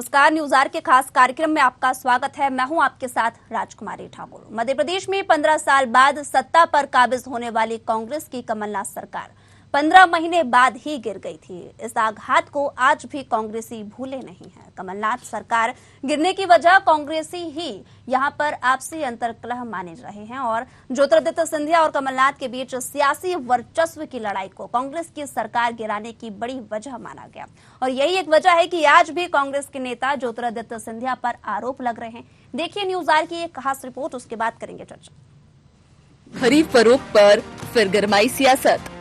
नमस्कार, news are के खास कार्यक्रम में आपका स्वागत है। मैं हूं आपके साथ राजकुमारी ठाकुर। मध्य प्रदेश में 15 साल बाद सत्ता पर काबिज होने वाली कांग्रेस की कमलनाथ सरकार 15 महीने बाद ही गिर गई थी। इस आघात को आज भी कांग्रेसी भूले नहीं है। कमलनाथ सरकार गिरने की वजह कांग्रेसी ही यहां पर आपसी अंतर्कलह माने रहे हैं और ज्योतिरादित्य सिंधिया और कमलनाथ के बीच सियासी वर्चस्व की लड़ाई को कांग्रेस की सरकार गिराने की बड़ी वजह माना गया। और यही एक वजह है कि आज भी कांग्रेस के नेता ज्योतिरादित्य सिंधिया पर आरोप लग रहे हैं। देखिए न्यूज आर की एक खास रिपोर्ट, उसके बाद करेंगे चर्चा। खरीफ फरोख्त पर फिर गरमाई सियासत।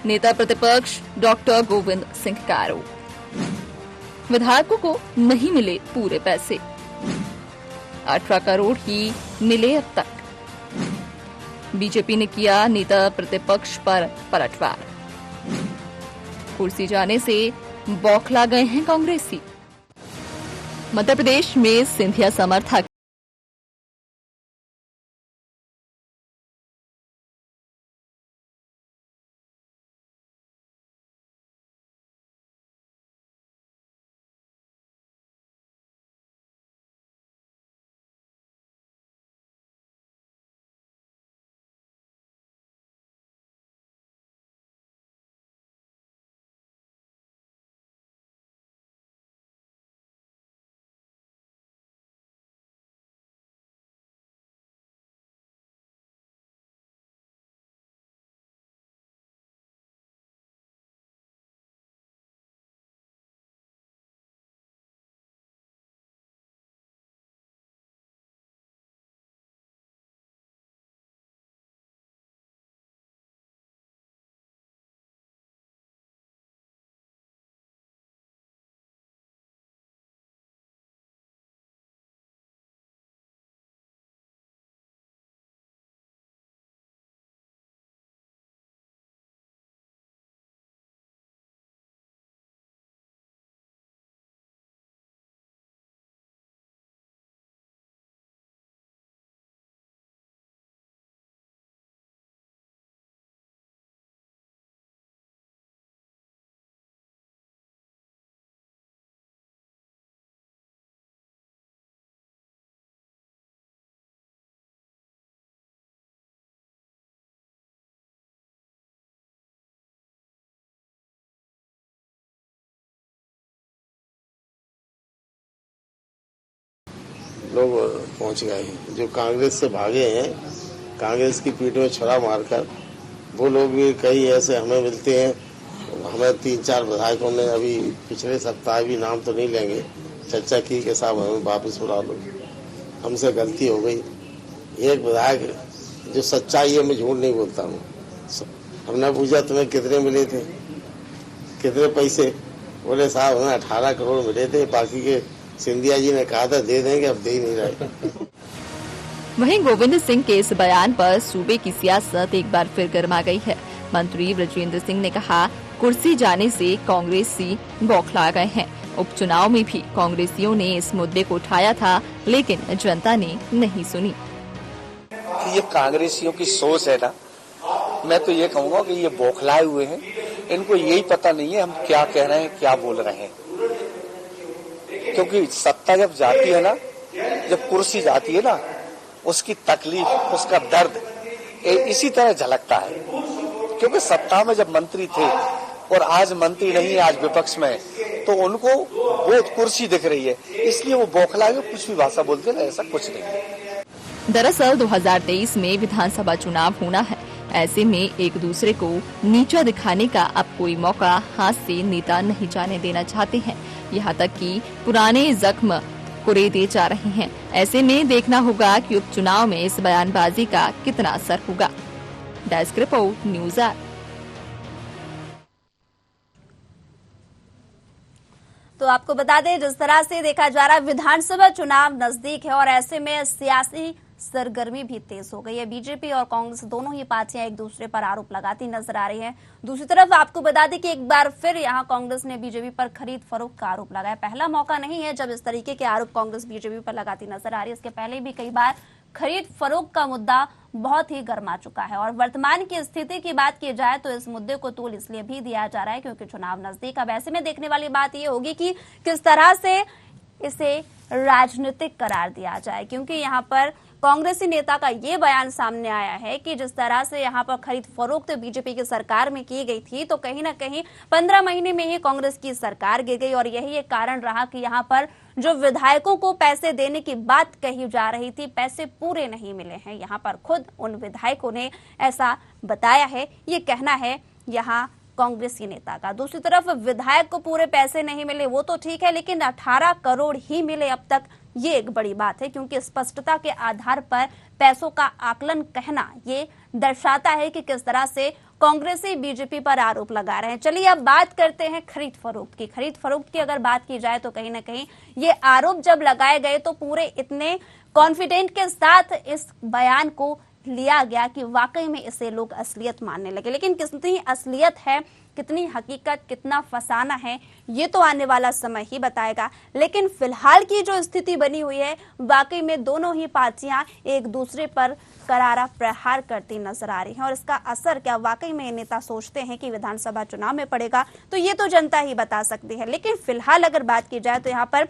नेता प्रतिपक्ष डॉक्टर गोविंद सिंह का आरोप, विधायकों को नहीं मिले पूरे पैसे, 18 करोड़ ही मिले अब तक। बीजेपी ने किया नेता प्रतिपक्ष पर पलटवार, कुर्सी जाने से बौखला गए हैं कांग्रेसी। मध्य प्रदेश में सिंधिया समर्थक लोग पहुंच गए हैं जो कांग्रेस से भागे हैं, कांग्रेस की पीठ में छुरा मारकर। वो लोग भी कई ऐसे हमें मिलते हैं। हमें 3-4 विधायकों ने अभी पिछले सप्ताह भी, नाम तो नहीं लेंगे, चर्चा की कि साहब हमें वापस बुला लो, हमसे गलती हो गई। एक विधायक जो सच्चाई है, मैं झूठ नहीं बोलता हूँ, हमने पूछा तुम्हें कितने मिले थे, कितने पैसे? बोले साहब हमें 18 करोड़ मिले थे, बाकी के सिंधिया जी ने कहा था दे देंगे, अब दे ही नहीं रहे। वहीं गोविंद सिंह के इस बयान पर सूबे की सियासत एक बार फिर गर्मा गई है। मंत्री ब्रजेंद्र सिंह ने कहा, कुर्सी जाने से कांग्रेसी बौखला गए हैं। उपचुनाव में भी कांग्रेसियों ने इस मुद्दे को उठाया था, लेकिन जनता ने नहीं सुनी। ये कांग्रेसियों की सोच है ना, मैं तो ये कहूँगा कि ये बौखलाए हुए हैं। इनको यही पता नहीं है हम क्या कह रहे हैं, क्या बोल रहे हैं। क्योंकि सत्ता जब जाती है ना, जब कुर्सी जाती है ना, उसकी तकलीफ, उसका दर्द इसी तरह झलकता है। क्योंकि सत्ता में जब मंत्री थे और आज मंत्री नहीं, आज विपक्ष में, तो उनको वो कुर्सी दिख रही है, इसलिए वो बौखला के कुछ भी भाषा बोलते हैं। ऐसा कुछ नहीं है। दरअसल 2023 में विधानसभा चुनाव होना है। ऐसे में एक दूसरे को नीचा दिखाने का अब कोई मौका हाथ से नेता नहीं जाने देना चाहते हैं। यहाँ तक कि पुराने जख्म कुरेदे जा रहे हैं। ऐसे में देखना होगा कि उपचुनाव में इस बयानबाजी का कितना असर होगा। Desk report, news R. तो आपको बता दें, जिस तरह से देखा जा रहा है विधानसभा चुनाव नजदीक है और ऐसे में सियासी सरगर्मी भी तेज हो गई है। बीजेपी और कांग्रेस दोनों ही पार्टियां एक दूसरे पर आरोप लगाती नजर आ रही हैं। दूसरी तरफ आपको बता दें कि एक बार फिर यहां कांग्रेस ने बीजेपी पर खरीद फरोख्त का आरोप लगाया। पहला मौका नहीं है जब इस तरीके के आरोप कांग्रेस बीजेपी पर लगाती नजर आ रही है। इसके पहले भी कई बार खरीद फरोख्त का मुद्दा बहुत ही गर्मा चुका है। और वर्तमान की स्थिति की बात की जाए तो इस मुद्दे को तूल इसलिए भी दिया जा रहा है क्योंकि चुनाव नजदीक। अब ऐसे में देखने वाली बात ये होगी कि किस तरह से इसे राजनीतिक करार दिया जाए, क्योंकि यहाँ पर कांग्रेसी नेता का ये बयान सामने आया है कि जिस तरह से यहाँ पर खरीद फरोख्त बीजेपी की सरकार में की गई थी तो कहीं ना कहीं 15 महीने में ही कांग्रेस की सरकार गिर गई। और यही एक कारण रहा कि यहाँ पर जो विधायकों को पैसे देने की बात कही जा रही थी, पैसे पूरे नहीं मिले हैं। यहाँ पर खुद उन विधायकों ने ऐसा बताया है, ये कहना है यहाँ कांग्रेसी नेता का। दूसरी तरफ विधायक को पूरे पैसे नहीं मिले वो तो ठीक है, लेकिन 18 करोड़ ही मिले अब तक, ये एक बड़ी बात है क्योंकि स्पष्टता के आधार पर पैसों का आकलन कहना ये दर्शाता है कि किस तरह से कांग्रेसी बीजेपी पर आरोप लगा रहे हैं। चलिए अब बात करते हैं खरीद फरोख्त की। खरीद फरोख्त की अगर बात की जाए तो कहीं ना कहीं ये आरोप जब लगाए गए तो पूरे इतने कॉन्फिडेंट के साथ इस बयान को लिया गया कि वाकई में इसे लोग असलियत मानने लगे। लेकिन कितनी असलियत है, कितनी हकीकत, कितना फसाना है, ये तो आने वाला समय ही बताएगा। लेकिन फिलहाल की जो स्थिति बनी हुई है, वाकई में दोनों ही पार्टियां एक दूसरे पर करारा प्रहार करती नजर आ रही हैं। और इसका असर क्या वाकई में नेता सोचते हैं कि विधानसभा चुनाव में पड़ेगा, तो ये तो जनता ही बता सकती है। लेकिन फिलहाल अगर बात की जाए तो यहाँ पर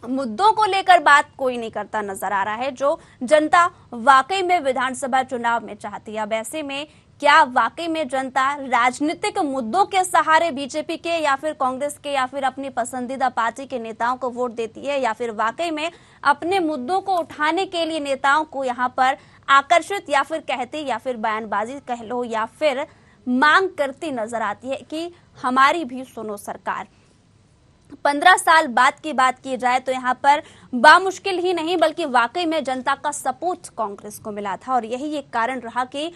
मुद्दों को लेकर बात कोई नहीं करता नजर आ रहा है जो जनता वाकई में विधानसभा चुनाव में चाहती है। अब ऐसे में क्या वाकई में जनता राजनीतिक मुद्दों के सहारे बीजेपी के या फिर कांग्रेस के या फिर अपनी पसंदीदा पार्टी के नेताओं को वोट देती है, या फिर वाकई में अपने मुद्दों को उठाने के लिए नेताओं को यहाँ पर आकर्षित या फिर कहती या फिर बयानबाजी कह लो या फिर मांग करती नजर आती है कि हमारी भी सुनो सरकार। 15 साल बाद की बात की जाए तो यहाँ पर बामुश्किल ही नहीं बल्कि वाकई में जनता का सपोर्ट कांग्रेस को मिला था और यही एक कारण रहा कि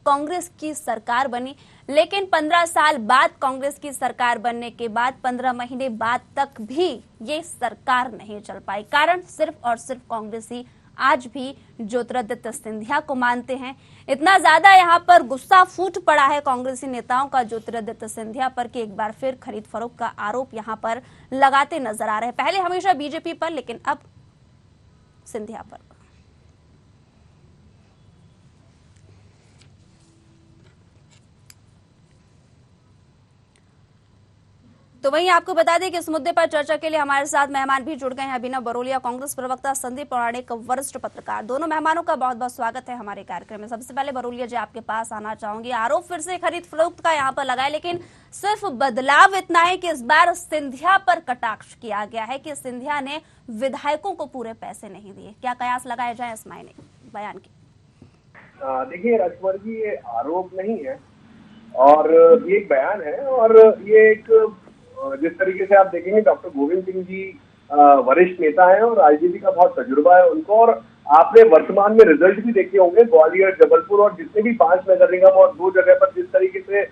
कांग्रेस की सरकार बनी। लेकिन 15 साल बाद कांग्रेस की सरकार बनने के बाद 15 महीने बाद तक भी ये सरकार नहीं चल पाई। कारण सिर्फ और सिर्फ कांग्रेसी आज भी ज्योतिरादित्य सिंधिया को मानते हैं। इतना ज्यादा यहाँ पर गुस्सा फूट पड़ा है कांग्रेसी नेताओं का ज्योतिरादित्य सिंधिया पर कि एक बार फिर खरीद फरोख्त का आरोप यहाँ पर लगाते नजर आ रहे हैं। पहले हमेशा बीजेपी पर, लेकिन अब सिंधिया पर। तो वहीं आपको बता दें कि इस मुद्दे पर चर्चा के लिए हमारे साथ मेहमान भी जुड़ गए हैं। अभिनव बरोलिया, कांग्रेस प्रवक्ता, संदीप पौराणिक, वरिष्ठ पत्रकार। दोनों मेहमानों का बहुत बहुत स्वागत है हमारे कार्यक्रम में। सबसे पहले बरोलिया जी आपके पास आना चाहूंगी। आरोप फिर से खरीद फरोख्त का यहाँ पर लगाए, लेकिन सिर्फ बदलाव इतना है कि इस बार सिंधिया पर कटाक्ष किया गया है कि सिंधिया ने विधायकों को पूरे पैसे नहीं दिए। क्या कयास लगाए जाए इस मायने बयान के? देखिए राजकुमार जी, ये आरोप नहीं है और ये एक बयान है और ये एक जिस तरीके से आप देखेंगे डॉक्टर गोविंद सिंह जी वरिष्ठ नेता हैं और राजनीति का बहुत तजुर्बा है उनको, और आपने वर्तमान में रिजल्ट भी देखे होंगे। ग्वालियर, जबलपुर और जितने भी 5 नगर निगम और 2 जगह पर जिस तरीके से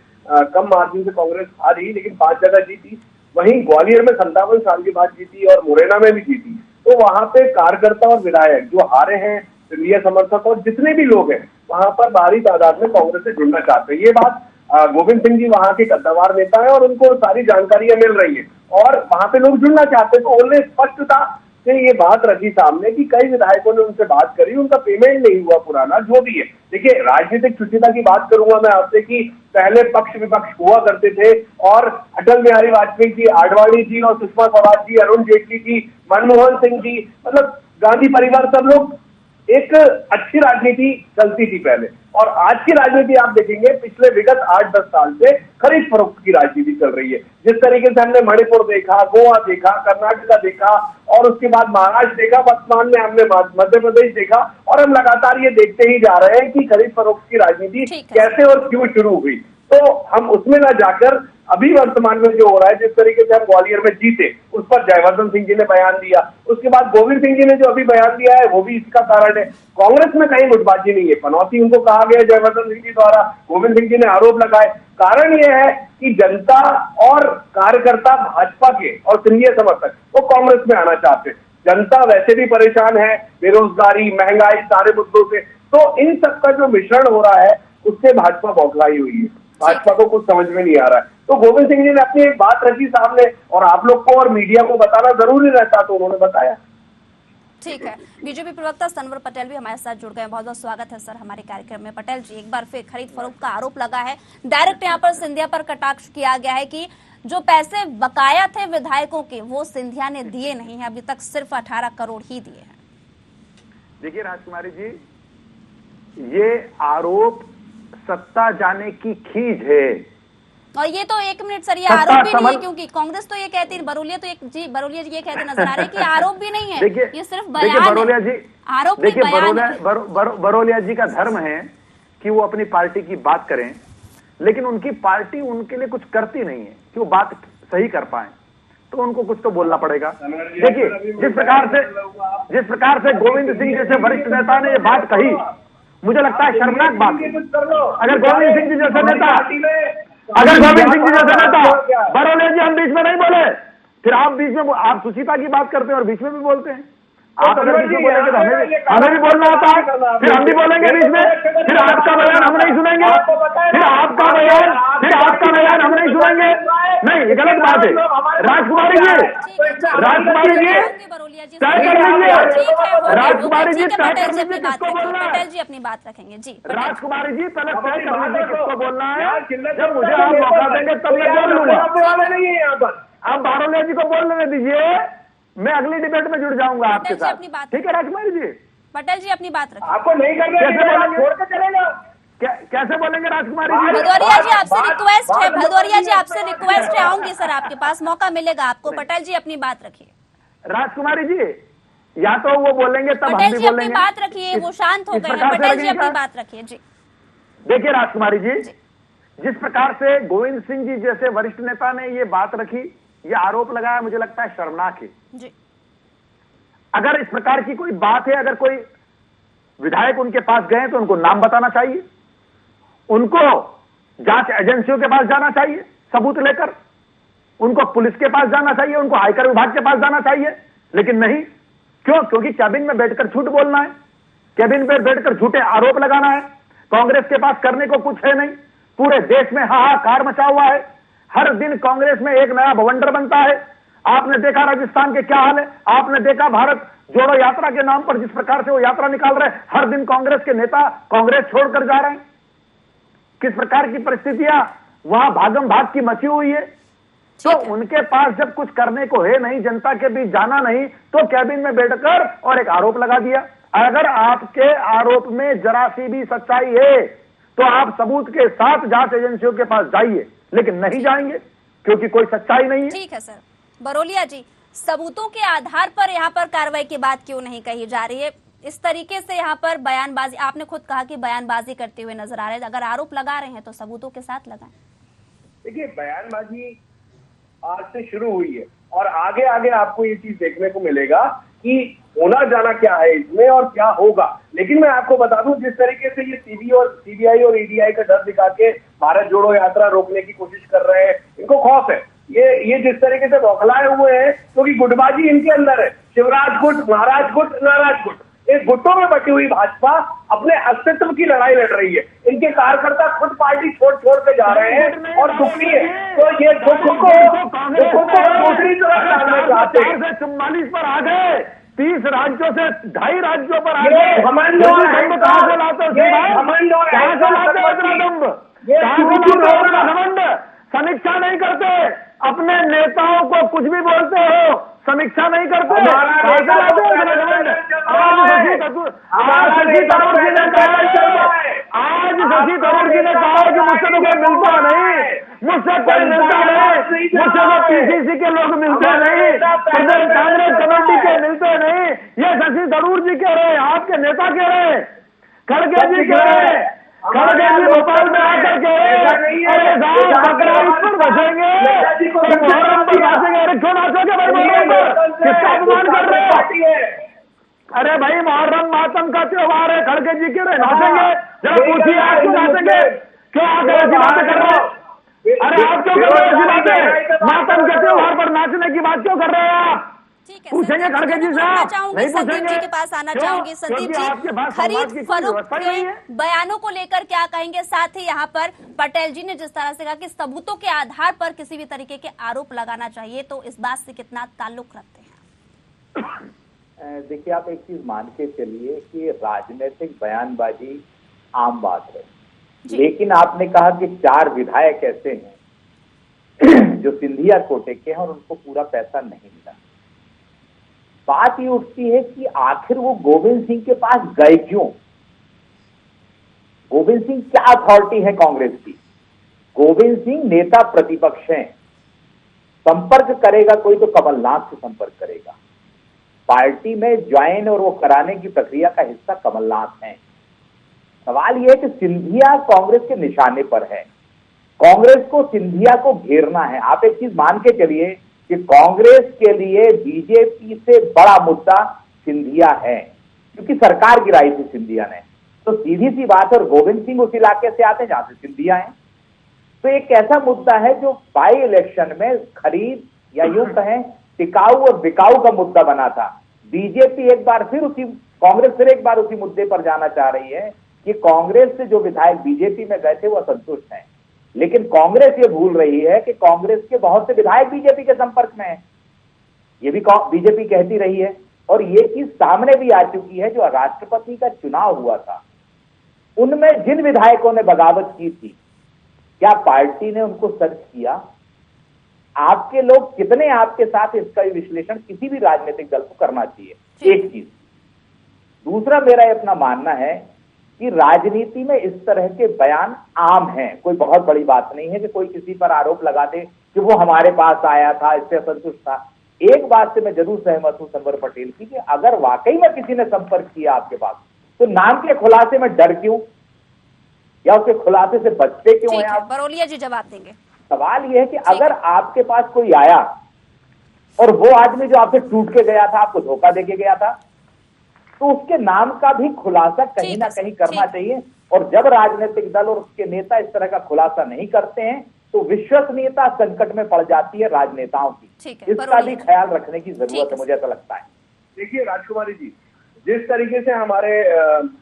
कम मार्जिन से कांग्रेस हारी लेकिन 5 जगह जीती, वहीं ग्वालियर में 57 साल के बाद जीती और मुरैना में भी जीती। तो वहां पे कार्यकर्ता और विधायक जो हारे हैं, सिंधिया समर्थक और जितने भी लोग हैं, वहां पर भारी तादाद में कांग्रेस से जुड़ना चाहते हैं। ये बात गोविंद सिंह जी वहां के कद्दावार नेता है और उनको सारी जानकारियां मिल रही है और वहां पे लोग जुड़ना चाहते हैं। तो उन्होंने स्पष्टता से ये बात रखी सामने कि कई विधायकों ने उनसे बात करी, उनका पेमेंट नहीं हुआ पुराना जो भी है। देखिए, राजनीतिक शुचिता की बात करूंगा मैं आपसे कि पहले पक्ष विपक्ष हुआ करते थे और अटल बिहारी वाजपेयी जी, आडवाणी जी और सुषमा स्वराज जी, अरुण जेटली जी, मनमोहन सिंह जी, मतलब गांधी परिवार, सब लोग एक अच्छी राजनीति चलती थी पहले। और आज की राजनीति आप देखेंगे पिछले विगत 8-10 साल से खरीद फरोख्त की राजनीति चल रही है। जिस तरीके से हमने मणिपुर देखा, गोवा देखा, कर्नाटका देखा और उसके बाद महाराष्ट्र देखा, वर्तमान में हमने मध्य प्रदेश देखा और हम लगातार ये देखते ही जा रहे हैं कि खरीद फरोख्त की राजनीति कैसे और क्यों शुरू हुई। तो हम उसमें ना जाकर अभी वर्तमान में जो हो रहा है, जिस तरीके से हम ग्वालियर में जीते, उस पर जयवर्धन सिंह जी ने बयान दिया, उसके बाद गोविंद सिंह जी ने जो अभी बयान दिया है वो भी इसका कारण है। कांग्रेस में कहीं गुटबाजी नहीं है, पनौती उनको कहा गया जयवर्धन सिंह जी द्वारा, गोविंद सिंह जी ने आरोप लगाए। कारण यह है कि जनता और कार्यकर्ता भाजपा के और सिंधिया समर्थक वो कांग्रेस में आना चाहते हैं। जनता वैसे भी परेशान है, बेरोजगारी, महंगाई, सारे मुद्दों से। तो इन सब का जो मिश्रण हो रहा है उससे भाजपा बौखलाई हुई है, भाजपा को कुछ समझ में नहीं आ रहा है। तो गोविंद सिंह जी ने अपनी एक बात रखी सामने और आप लोग को और मीडिया को बताना जरूरी रहता, तो उन्होंने बताया। ठीक है, बीजेपी प्रवक्ता सनवर पटेल भी हमारे साथ जुड़ गए। बहुत बहुत स्वागत है सर हमारे कार्यक्रम में। पटेल जी, एक बार फिर खरीद फरोख्त का आरोप लगा है, डायरेक्ट यहाँ पर सिंधिया पर कटाक्ष किया गया है कि जो पैसे बकाया थे विधायकों के वो सिंधिया ने दिए नहीं है, अभी तक सिर्फ 18 करोड़ ही दिए हैं। देखिए राजकुमारी जी, ये आरोप सत्ता जाने की खींच है। और ये तो 1 मिनट सर, ये आरोप भी नहीं है, क्योंकि कांग्रेस तो ये कहती है, बरोलिया जी ये कहते नजर आ रहे हैं कि आरोप भी नहीं है, ये सिर्फ बयान है। बरोलिया जी, आरोप देखिए बयान बरोलिया जी का धर्म है कि वो अपनी पार्टी की बात करें, लेकिन उनकी पार्टी उनके लिए कुछ करती नहीं है कि वो बात सही कर पाए, तो उनको कुछ तो बोलना पड़ेगा। देखिए, जिस प्रकार से गोविंद सिंह जैसे वरिष्ठ नेता ने ये बात कही, मुझे लगता है शर्मनाक बात है। अगर गोविंद सिंह जी जैसे नेता बरोलिया जी, हम बीच में नहीं बोले, फिर आप बीच में आप सुशीता की बात करते हैं और बीच में भी बोलते हैं। आप अगर बीच में बोलेंगे तो हमें भी बोलना होता है, फिर हम भी बोलेंगे बीच में, फिर आपका बयान हम नहीं सुनेंगे, फिर आपका बयान हम नहीं सुनेंगे। नहीं, ये गलत बात है। राजकुमारी जी तय कर लीजिए, राजकुमारी जी तय कर लीजिए किसको बोलना है। पटेल जी अपनी बात रखेंगे जी। राजकुमारी जी पहले तय कर लीजिए किसको बोलना है, जब मुझे आप मौका देंगे तब मैं बोल लूंगा। आप बरोलिया जी को बोलने दीजिए, मैं अगली डिबेट में जुड़ जाऊंगा आपके साथ। ठीक है राजकुमारी जी? पटेल जी अपनी बात रखें। आपको नहीं करना, कैसे बोलेंगे राजकुमारी जी? भदौरिया जी आपसे रिक्वेस्ट है, भदौरिया जी आपसे रिक्वेस्ट है, आऊंगी सर आपके पास, मौका मिलेगा आपको। पटेल जी अपनी बात रखिए। राजकुमारी जी, या तो वो बोलेंगे तब हम भी पटेल जी अपनी बोलेंगे। बात रखिए, वो शांत हो गए हैं। पटेल जी अपनी बात रखिए जी। देखिए राजकुमारी जी, जिस प्रकार से गोविंद सिंह जी जैसे वरिष्ठ नेता ने ये बात रखी, ये आरोप लगाया, मुझे लगता है शर्मनाक है जी। अगर इस प्रकार की कोई बात है, अगर कोई विधायक उनके पास गए तो उनको नाम बताना चाहिए, उनको जांच एजेंसियों के पास जाना चाहिए सबूत लेकर, उनको पुलिस के पास जाना चाहिए, उनको आयकर विभाग के पास जाना चाहिए, लेकिन नहीं। क्यों? क्योंकि कैबिन में बैठकर झूठ बोलना है, कैबिन में बैठकर झूठे आरोप लगाना है। कांग्रेस के पास करने को कुछ है नहीं, पूरे देश में हाहाकार मचा हुआ है, हर दिन कांग्रेस में एक नया बवंडर बनता है। आपने देखा राजस्थान के क्या हाल है, आपने देखा भारत जोड़ो यात्रा के नाम पर जिस प्रकार से वो यात्रा निकाल रहे हैं, हर दिन कांग्रेस के नेता कांग्रेस छोड़कर जा रहे हैं। किस प्रकार की परिस्थितियां वहां भागम भाग की मची हुई है। तो उनके पास जब कुछ करने को है नहीं, जनता के बीच जाना नहीं, तो कैबिन में बैठकर और एक आरोप लगा दिया। अगर आपके आरोप में जरा सी भी सच्चाई है तो आप सबूत के साथ जांच एजेंसियों के पास जाइए, लेकिन नहीं जाएंगे क्योंकि कोई सच्चाई नहीं है। ठीक है सर। बरोलिया जी, सबूतों के आधार पर यहाँ पर कार्रवाई की बात क्यों नहीं कही जा रही है? इस तरीके से यहाँ पर बयानबाजी, आपने खुद कहा कि बयानबाजी करते हुए नजर आ रहे हैं, अगर आरोप लगा रहे हैं तो सबूतों के साथ लगाएं। देखिए, बयानबाजी आज से शुरू हुई है और आगे आगे आपको ये चीज देखने को मिलेगा कि होना जाना क्या है इसमें और क्या होगा। लेकिन मैं आपको बता दूं, जिस तरीके से ये सीबीआई और ईडीआई का डर दिखा के भारत जोड़ो यात्रा रोकने की कोशिश कर रहे हैं, इनको खौफ है। ये जिस तरीके से बौखलाए हुए हैं, क्योंकि गुटबाजी इनके अंदर है। शिवराज गुट, महाराज गुट, नाराज गुट, इस गुटों में बटी हुई भाजपा अपने अस्तित्व की लड़ाई लड़ रही है। इनके कार्यकर्ता खुद पार्टी छोड़ के जा रहे हैं और दुखी है। तो ये दुख को दूसरी तरफ डालना चाहते हैं। 44 पर आ गए, 30 राज्यों से 2.5 राज्यों पर आ गए। घमंड और घमंड, समीक्षा नहीं करते, अपने नेताओं को कुछ भी बोलते हो, समीक्षा नहीं करते। आज शशि थरूर जी ने कहा कि मुझसे तो कोई मिलता नहीं, मुझसे कोई मिलता नहीं, मुझसे तो पीसीसी के लोग मिलते नहीं, प्रदेश कांग्रेस कमेटी के मिलते नहीं। ये शशि थरूर जी कह रहे हैं, आपके नेता कह रहे हैं, खड़गे जी कह रहे हैं, खड़गे जी भोपाल में आकर के अरे बकरीद पर बचेंगे, मुहर्रम पर नाचेंगे। अरे क्यों नाचोगे भाई मुहर्रम पर? किसका अपमान कर रहे हो? अरे भाई मुहर्रम मातम का त्योहार है, खड़गे जी कह रहे नाचेंगे। जरा पूछिए आप क्यों नाचेंगे? क्यों आप ऐसी बातें कर रहे हो? अरे आप क्यों कर रहे हो ऐसी बातें? मातम के त्योहार पर नाचने की बात क्यों कर रहे हो आप? पूछेंगे खड़गे जी से? नहीं संदीप जी के पास आना चाहूंगी। संदीप जी, खरीद फरोख्त के बयानों को लेकर क्या कहेंगे? साथ ही यहाँ पर पटेल जी ने जिस तरह से कहा कि सबूतों के आधार पर किसी भी तरीके के आरोप लगाना चाहिए, तो इस बात से कितना ताल्लुक रखते हैं? देखिए, आप एक चीज मान के चलिए कि राजनीतिक बयानबाजी आम बात है, लेकिन आपने कहा कि 4 विधायक ऐसे हैं जो सिंधिया कोटे के हैं और उनको पूरा पैसा नहीं मिला। बात ये उठती है कि आखिर वो गोविंद सिंह के पास गए क्यों? गोविंद सिंह क्या अथॉरिटी है कांग्रेस की? गोविंद सिंह नेता प्रतिपक्ष हैं। संपर्क करेगा कोई तो कमलनाथ से संपर्क करेगा। पार्टी में ज्वाइन और वो कराने की प्रक्रिया का हिस्सा कमलनाथ हैं। सवाल यह है कि सिंधिया कांग्रेस के निशाने पर है। कांग्रेस को सिंधिया को घेरना है। आप एक चीज मान के चलिए कि कांग्रेस के लिए बीजेपी से बड़ा मुद्दा सिंधिया है, क्योंकि सरकार गिराई थी सिंधिया ने। तो सीधी सी बात है, और गोविंद सिंह उस इलाके से आते हैं जहां से सिंधिया है। तो एक ऐसा मुद्दा है जो बाई इलेक्शन में खरीद या यूं कहें टिकाऊ और बिकाऊ का मुद्दा बना था। बीजेपी एक बार फिर कांग्रेस फिर एक बार उसी मुद्दे पर जाना चाह रही है कि कांग्रेस से जो विधायक बीजेपी में गए थे वो असंतुष्ट हैं, लेकिन कांग्रेस ये भूल रही है कि कांग्रेस के बहुत से विधायक बीजेपी के संपर्क में हैं। ये भी बीजेपी कहती रही है, और ये चीज सामने भी आ चुकी है। जो राष्ट्रपति का चुनाव हुआ था उनमें जिन विधायकों ने बगावत की थी, क्या पार्टी ने उनको सर्च किया? आपके लोग कितने आपके साथ, इसका विश्लेषण किसी भी राजनीतिक दल को करना चाहिए। एक चीज। दूसरा, मेरा अपना मानना है कि राजनीति में इस तरह के बयान आम हैं। कोई बहुत बड़ी बात नहीं है कि कोई किसी पर आरोप लगा दे कि वो हमारे पास आया था, इससे असंतुष्ट था। एक बात से मैं जरूर सहमत हूं संवर पटेल की कि अगर वाकई में किसी ने संपर्क किया आपके पास, तो नाम के खुलासे में डर क्यों, या उसके खुलासे से बचते क्यों हैं आप? बरोलिया जी जवाब देंगे। सवाल यह है कि अगर आपके पास कोई आया और वो आदमी जो आपसे टूट के गया था, आपको धोखा देके गया था, तो उसके नाम का भी खुलासा कहीं ना कहीं करना चाहिए। और जब राजनीतिक दल और उसके नेता इस तरह का खुलासा नहीं करते हैं तो विश्वसनीयता संकट में पड़ जाती है राजनेताओं की। इसका भी ख्याल रखने की जरूरत है, मुझे ऐसा लगता है। देखिए राजकुमारी जी, जिस तरीके से हमारे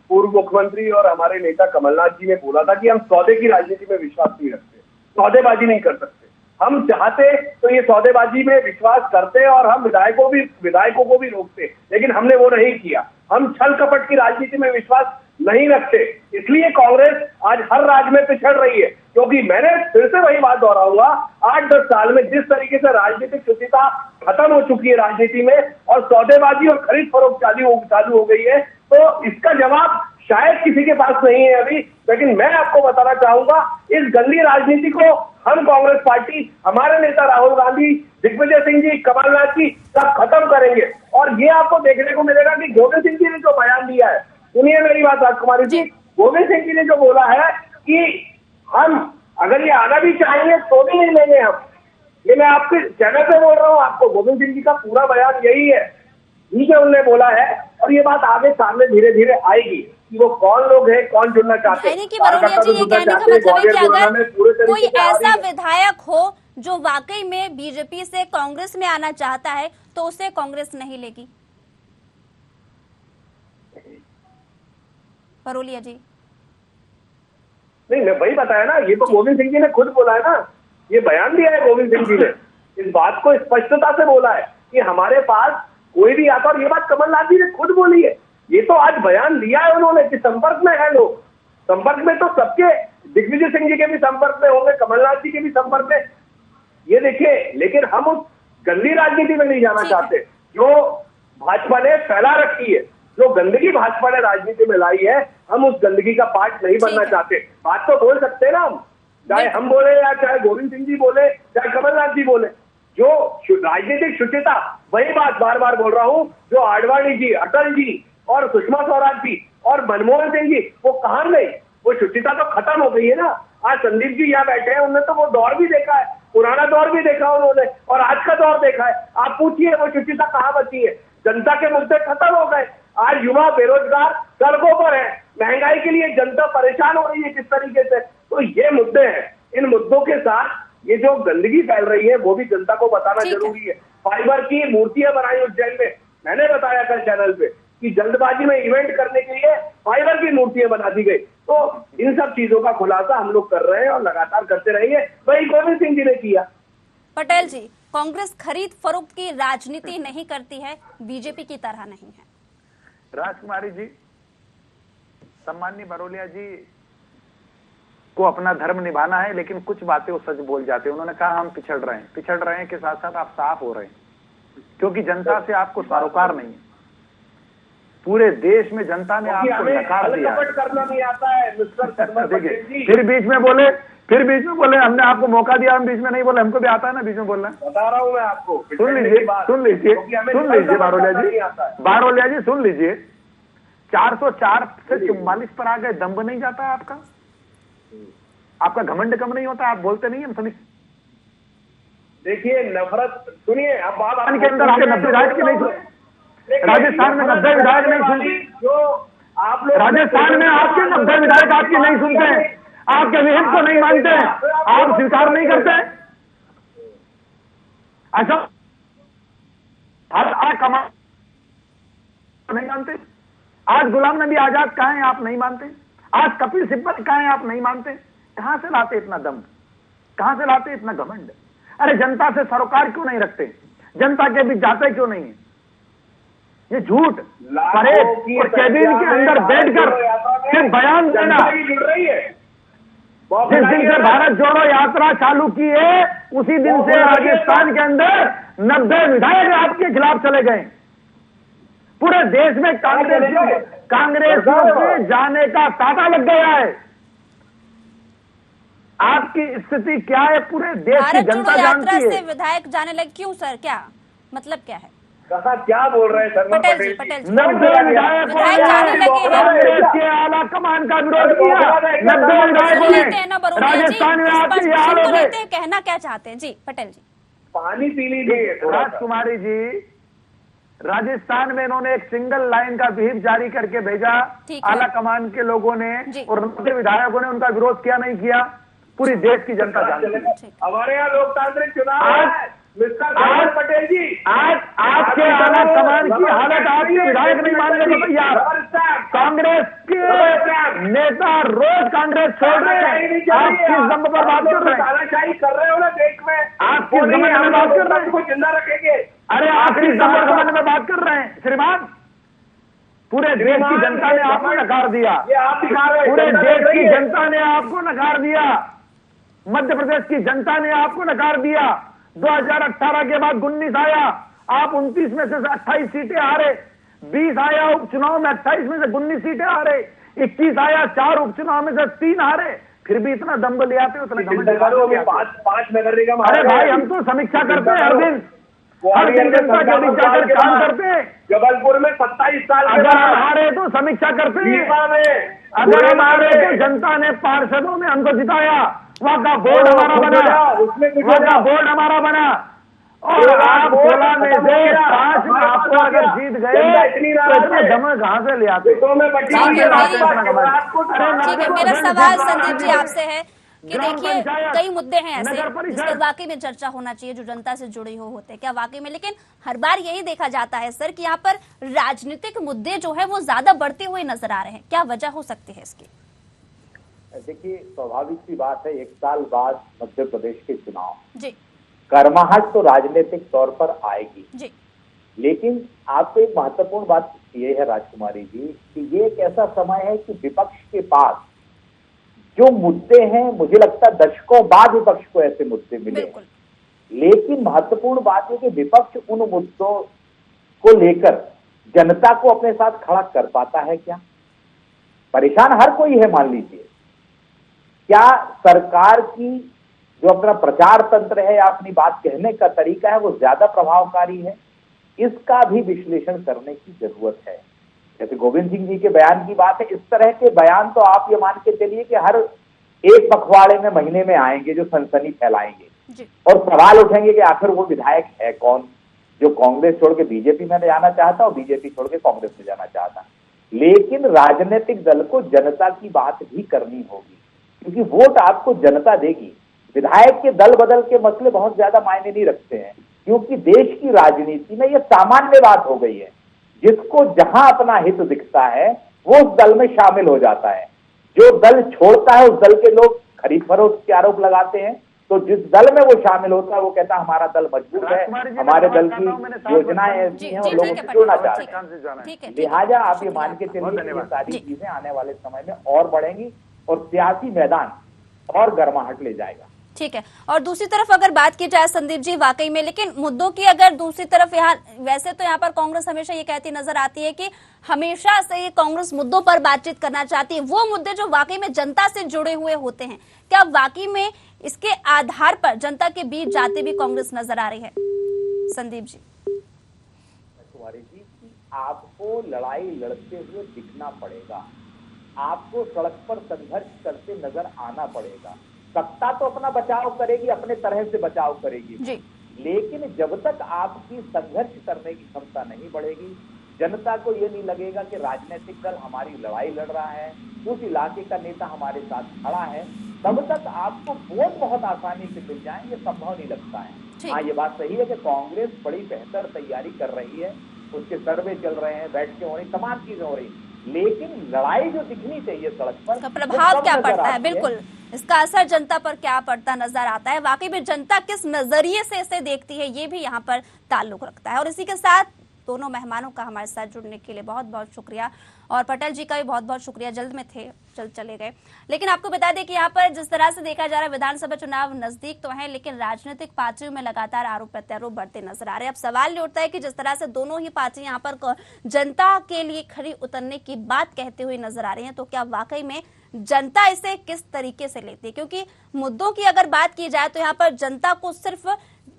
पूर्व मुख्यमंत्री और हमारे नेता कमलनाथ जी ने बोला था कि हम सौदे की राजनीति में विश्वास नहीं रखते, सौदेबाजी नहीं कर सकते, हम चाहते तो ये सौदेबाजी में विश्वास करते और हम विधायकों को भी रोकते, लेकिन हमने वो नहीं किया। हम छल कपट की राजनीति में विश्वास नहीं रखते, इसलिए कांग्रेस आज हर राज्य में पिछड़ रही है। क्योंकि मैंने फिर से वही बात दोहराऊंगा, 8-10 साल में जिस तरीके से राजनीतिक शुचिता खत्म हो चुकी है राजनीति में, और सौदेबाजी और खरीद फरोख्त चालू हो गई है, तो इसका जवाब शायद किसी के पास नहीं है अभी। लेकिन मैं आपको बताना चाहूंगा, इस गंदी राजनीति को हम कांग्रेस पार्टी, हमारे नेता राहुल गांधी, दिग्विजय सिंह जी, कमलनाथ जी सब खत्म करेंगे। और ये आपको देखने को मिलेगा कि गोविंद सिंह जी ने जो बयान दिया है, सुनिए मेरी बात राजकुमारी जी, गोविंद सिंह जी ने जो बोला है कि हम अगर ये आना भी चाहेंगे तो भी नहीं लेंगे हम। ये मैं आपके चैनल पे बोल रहा हूँ, आपको गोविंद सिंह जी का पूरा बयान यही है, ठीक है, उन्होंने बोला है। और ये बात आगे सामने धीरे धीरे आएगी कि वो कौन लोग हैं, कौन जुड़ना चाहते हैं। कि बरोलिया जी, ये कहने का मतलब है कि अगर कोई ऐसा विधायक हो जो वाकई में बीजेपी से कांग्रेस में आना चाहता है तो उसे कांग्रेस नहीं लेगी। बरोलिया जी नहीं, मैं वही बताया ना, ये तो गोविंद सिंह जी ने खुद बोला है ना, ये बयान दिया है गोविंद सिंह जी ने, इस बात को स्पष्टता से बोला है कि हमारे पास कोई भी आता, और ये बात कमलनाथ जी ने खुद बोली है। ये तो आज बयान दिया है उन्होंने कि संपर्क में है लोग, संपर्क में तो सबके, दिग्विजय सिंह जी के भी संपर्क में होंगे, कमलनाथ जी के भी संपर्क में। ये देखिए, लेकिन हम उस गंदी राजनीति में नहीं जाना चाहते जो भाजपा ने फैला रखी है, जो गंदगी भाजपा ने राजनीति में लाई है, हम उस गंदगी का पार्ट नहीं बनना चाहते। बात तो बोल सकते हैं ना हम, चाहे हम बोले या चाहे गोविंद सिंह जी बोले, चाहे कमलनाथ जी बोले, जो राजनीतिक शुचिता, वही बात बार बार बोल रहा हूं, जो आडवाणी जी, अटल जी और सुषमा स्वराज जी और मनमोहन सिंह जी, वो कहां गई? वो शुचिता तो खत्म हो गई है ना। आज संदीप जी यहाँ बैठे हैं, उन्होंने तो वो दौर भी देखा है, पुराना दौर भी देखा उन्होंने, और आज का दौर देखा है। आप पूछिए वो शुचिता कहाँ बची है? जनता के मुद्दे खत्म हो गए। आज युवा बेरोजगार सड़कों पर है, महंगाई के लिए जनता परेशान हो रही है किस तरीके से। तो ये मुद्दे हैं, इन मुद्दों के साथ ये जो गंदगी फैल रही है वो भी जनता को बताना जरूरी है। फाइबर की मूर्तियां बनाई उज्जैन में, मैंने बताया कल चैनल पे कि जल्दबाजी में इवेंट करने के लिए फाइबर की मूर्तियां बना दी गई। तो इन सब चीजों का खुलासा हम लोग कर रहे हैं और लगातार करते रहेंगे, वही गोविंद सिंह जी ने किया। पटेल जी, कांग्रेस खरीद फरोख्त की राजनीति नहीं करती है, बीजेपी की तरह नहीं है। राजकुमारी जी, सम्माननीय बरोलिया जी को अपना धर्म निभाना है, लेकिन कुछ बातें वो सच बोल जाते हैं। उन्होंने कहा हम पिछड़ रहे हैं के साथ साथ आप साफ हो रहे हैं, क्योंकि जनता से आपको सरोकार नहीं है। पूरे देश में जनता ने आपको नकार दिया। करना नहीं आता है मिस्टर देखिए, फिर बीच में बोले हमने आपको मौका दिया, हम बीच में नहीं बोले, हमको भी आता है ना बीच में बोलना। बता रहा हूँ मैं आपको, सुन लीजिए बारोलिया जी सुन लीजिए। 404 से 44 पर आ गए, दम्भ नहीं जाता आपका? आपका घमंड कम नहीं होता? आप बोलते नहीं, हम सभी देखिए नफरत सुनिए। अब बात के अंदर आगे 90 विधायक की नहीं सुनते, राजस्थान में 90 विधायक नहीं सुनते, जो आप लोग राजस्थान में आपके 90 विधायक आपकी नहीं सुनते, आपके विहित को नहीं मानते, आप स्वीकार नहीं करते। अच्छा कमाल नहीं मानते। आज गुलाम नबी आजाद कहाँ हैं, आप नहीं मानते। आज कपिल सिब्बल कहाँ हैं, आप नहीं मानते। कहां से लाते इतना दम, कहां से लाते इतना घमंड? अरे जनता से सरोकार क्यों नहीं रखते, जनता के बीच जाते क्यों नहीं है? ये झूठ परेड और कैबिन के अंदर बैठकर सिर्फ बयान देना। जिस दिन से भारत जोड़ो यात्रा चालू की है, उसी दिन से राजस्थान के अंदर 90 विधायक आपके खिलाफ चले गए। पूरे देश में कांग्रेसियों के जाने का तांता लग गया है। आपकी स्थिति क्या है पूरे देश की जनता जानती है। से विधायक जाने लगे क्यों सर, क्या मतलब क्या है? कहा क्या बोल रहे हैं शर्मा पटेल जी? 90 विधायक कांग्रेस के आला कमान का विरोध किया। 90 विधायकों ने राजस्थान में आपके हाल हो गए। कहना क्या चाहते हैं जी पटेल जी? पानी पी लीजिए। राजकुमारी जी, राजस्थान में इन्होंने एक सिंगल लाइन का व्हिप जारी करके भेजा आला कमान के लोगों ने, और 90 विधायकों ने उनका विरोध किया नहीं किया, पूरी देश की जनता जानती है। हमारे यहाँ लोकतांत्रिक चुनाव है मिस्टर पटेल जी। आज आपके आला कमान की हालत आपके विधायक नहीं मानने को तैयार। कांग्रेस के नेता रोज कांग्रेस छोड़ रहे हैं, आप किस दम पर बात कर रहे हैं? तानाशाही कर रहे हो ना देश में, आप किस दम में बात कर रहे हैं? को जिंदा रखेंगे। अरे आप किस दम में बात कर रहे हैं श्रीमान? पूरे देश की जनता ने आपको नकार दिया, पूरे देश की जनता ने आपको नकार दिया, मध्य प्रदेश की जनता ने आपको नकार दिया। 2018 के बाद 19 आया, आप 29 में से 28 सीटें हारे। 20 आया उपचुनाव में, 28 में से 19 सीटें हारे। 21 आया, 4 उपचुनाव में से 3 हारे। फिर भी इतना दम्भ ले आते, उतना पांच नगर निगम। अरे भाई, हम तो समीक्षा करते हैं हर दिन जनता के बीच जाकर काम करते हैं। जबलपुर में 27 साल अगर हम हारे तो समीक्षा करते हैं, अगर हम हारे तो जनता ने पार्षदों में हमको जिताया, वहां का बोर्ड हमारा बना, वहां का बोर्ड हमारा बना, और आप 16 में से 5 में आपको अगर जीत गए तो इतना दम कहां से ले आते? मेरा सवाल संदीप जी आपसे है कि देखिए कई मुद्दे हैं ऐसे जिस पर वाकई में चर्चा होना चाहिए, जो जनता से जुड़े होते हैं क्या वाकई में, लेकिन हर बार यही देखा जाता है सर कि यहाँ पर राजनीतिक मुद्दे जो है वो ज्यादा बढ़ते हुए नजर आ रहे हैं। क्या वजह हो सकती है इसकी? देखिए, स्वाभाविक सी बात है, 1 साल बाद मध्य प्रदेश के चुनाव जी, गर्माहट तो राजनीतिक तौर पर आएगी जी, लेकिन आपको एक महत्वपूर्ण बात ये है राजकुमारी जी कि ये एक ऐसा समय है कि विपक्ष के पास जो मुद्दे हैं, मुझे लगता है दशकों बाद विपक्ष को ऐसे मुद्दे मिले हैं। लेकिन महत्वपूर्ण बात है कि विपक्ष उन मुद्दों को लेकर जनता को अपने साथ खड़ा कर पाता है क्या? परेशान हर कोई है, मान लीजिए। क्या सरकार की जो अपना प्रचार तंत्र है या अपनी बात कहने का तरीका है वो ज्यादा प्रभावकारी है? इसका भी विश्लेषण करने की जरूरत है। जैसे गोविंद सिंह जी के बयान की बात है, इस तरह के बयान तो आप ये मान के चलिए कि हर एक पखवाड़े में, महीने में आएंगे जो सनसनी फैलाएंगे और सवाल उठेंगे कि आखिर वो विधायक है कौन जो कांग्रेस छोड़ के बीजेपी में जाना चाहता और बीजेपी छोड़ के कांग्रेस में जाना चाहता। लेकिन राजनीतिक दल को जनता की बात भी करनी होगी, क्योंकि वोट आपको जनता देगी। विधायक के दल बदल के मसले बहुत ज्यादा मायने नहीं रखते हैं, क्योंकि देश की राजनीति में यह सामान्य बात हो गई है। जिसको जहां अपना हित दिखता है वो उस दल में शामिल हो जाता है। जो दल छोड़ता है उस दल के लोग खरीद फरोख्त के आरोप लगाते हैं, तो जिस दल में वो शामिल होता है वो कहता है हमारा दल मजबूत है, हमारे दल की योजनाएं ऐसी हैं और लोगों को जोड़ना चाहते हैं। लिहाजा आप ये मान के चलिए ये सारी चीजें आने वाले समय में और बढ़ेंगी और सियासी मैदान और गर्माहट ले जाएगा। ठीक है। और दूसरी तरफ अगर बात की जाए संदीप जी, वाकई में लेकिन मुद्दों की अगर दूसरी तरफ यहाँ, वैसे तो यहाँ पर कांग्रेस हमेशा ये कहती नजर आती है कि हमेशा से ये कांग्रेस मुद्दों पर बातचीत करना चाहती है, वो मुद्दे जो वाकई में जनता से जुड़े हुए होते हैं। क्या वाकई में इसके आधार पर जनता के बीच जाते भी कांग्रेस नजर आ रही है? संदीप जी। कुमारी जी, आपको लड़ाई लड़ते हुए दिखना पड़ेगा, आपको सड़क पर संघर्ष करते नजर आना पड़ेगा। सत्ता तो अपना बचाव करेगी, अपने तरह से बचाव करेगी जी। लेकिन जब तक आपकी संघर्ष करने की क्षमता नहीं बढ़ेगी, जनता को ये नहीं लगेगा कि राजनीतिक दल हमारी लड़ाई लड़ रहा है, उस इलाके का नेता हमारे साथ खड़ा है, तब तक आपको वोट बहुत आसानी से मिल जाए, ये संभव नहीं लगता है। हाँ, ये बात सही है कि कांग्रेस बड़ी बेहतर तैयारी कर रही है, उसके सर्वे चल रहे हैं, बैठकें हो रही, तमाम चीजें हो रही, लेकिन लड़ाई जो दिखनी चाहिए सड़क पर, का प्रभाव क्या पड़ता है? बिल्कुल, इसका असर जनता पर क्या पड़ता नजर आता है, वाकई में जनता किस नजरिए से इसे देखती है, ये भी यहाँ पर ताल्लुक रखता है। और इसी के साथ दोनों मेहमानों का हमारे साथ जुड़ने के लिए बहुत बहुत शुक्रिया, और पटेल जी का भी बहुत बहुत शुक्रिया, जल्द में थे, जल्द चले गए। लेकिन आपको बता दें कि यहाँ पर जिस तरह से देखा जा रहा है, विधानसभा चुनाव नजदीक तो है, लेकिन राजनीतिक पार्टियों में लगातार आरोप प्रत्यारोप बढ़ते नजर आ रहे हैं। अब सवाल ये उठता है कि जिस तरह से दोनों ही पार्टी यहाँ पर जनता के लिए खड़ी उतरने की बात कहते हुए नजर आ रही है, तो क्या वाकई में जनता इसे किस तरीके से लेती है? क्योंकि मुद्दों की अगर बात की जाए तो यहाँ पर जनता को सिर्फ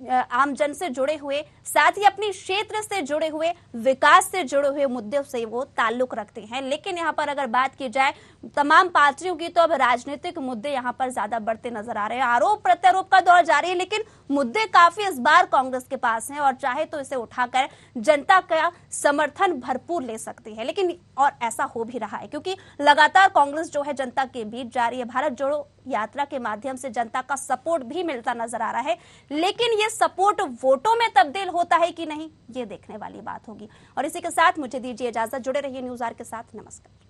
आम जन से जुड़े हुए, साथ ही अपनी क्षेत्र से जुड़े हुए, विकास से जुड़े हुए मुद्दों से वो ताल्लुक रखते हैं। लेकिन यहाँ पर अगर बात की जाए तमाम पार्टियों की, तो अब राजनीतिक मुद्दे यहाँ पर ज्यादा बढ़ते नजर आ रहे हैं। आरोप प्रत्यारोप का दौर जारी है, लेकिन मुद्दे काफी इस बार कांग्रेस के पास हैं और चाहे तो इसे उठाकर जनता का समर्थन भरपूर ले सकती है। लेकिन और ऐसा हो भी रहा है, क्योंकि लगातार कांग्रेस जो है जनता के बीच जा रही है। भारत जोड़ो यात्रा के माध्यम से जनता का सपोर्ट भी मिलता नजर आ रहा है, लेकिन ये सपोर्ट वोटों में तब्दील होता है कि नहीं, ये देखने वाली बात होगी। और इसी के साथ मुझे दीजिए इजाजत, जुड़े रहिए न्यूज़ आवर के साथ। नमस्कार।